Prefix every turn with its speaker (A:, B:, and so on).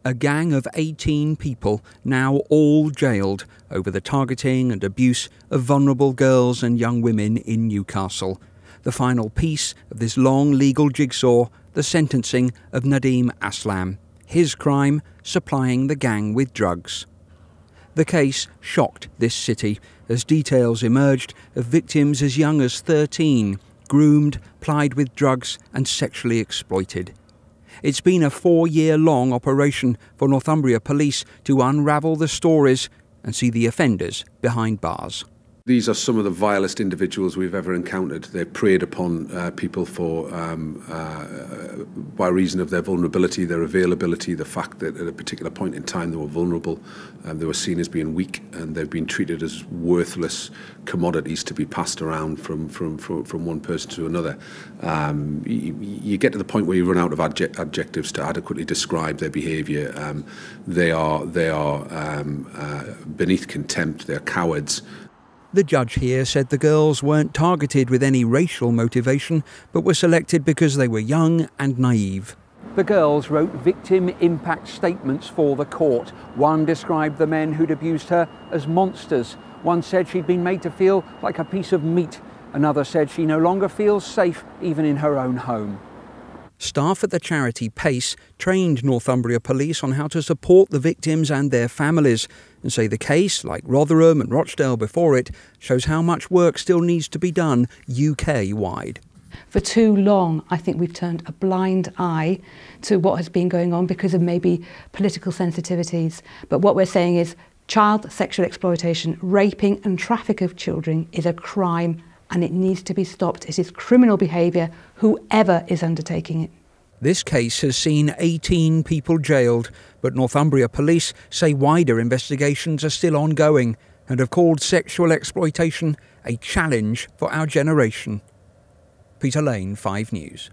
A: A gang of 18 people, now all jailed over the targeting and abuse of vulnerable girls and young women in Newcastle. The final piece of this long legal jigsaw, the sentencing of Nadim Aslam. His crime, supplying the gang with drugs. The case shocked this city as details emerged of victims as young as 13, groomed, plied with drugs and sexually exploited. It's been a 4-year-long operation for Northumbria Police to unravel the stories and see the offenders behind bars.
B: These are some of the vilest individuals we've ever encountered. They're preyed upon people by reason of their vulnerability, their availability, the fact that at a particular point in time they were vulnerable, they were seen as being weak, and they've been treated as worthless commodities to be passed around from one person to another. You get to the point where you run out of adjectives to adequately describe their behaviour. They are beneath contempt. They're cowards.
A: The judge here said the girls weren't targeted with any racial motivation, but were selected because they were young and naive. The girls wrote victim impact statements for the court. One described the men who'd abused her as monsters. One said she'd been made to feel like a piece of meat. Another said she no longer feels safe even in her own home. Staff at the charity PACE trained Northumbria Police on how to support the victims and their families, and say the case, like Rotherham and Rochdale before it, shows how much work still needs to be done UK-wide.
C: For too long, I think we've turned a blind eye to what has been going on because of maybe political sensitivities. But what we're saying is child sexual exploitation, raping and traffic of children is a crime, and it needs to be stopped. It is criminal behaviour, whoever is undertaking it.
A: This case has seen 18 people jailed, but Northumbria Police say wider investigations are still ongoing and have called sexual exploitation a challenge for our generation. Peter Lane, 5 News.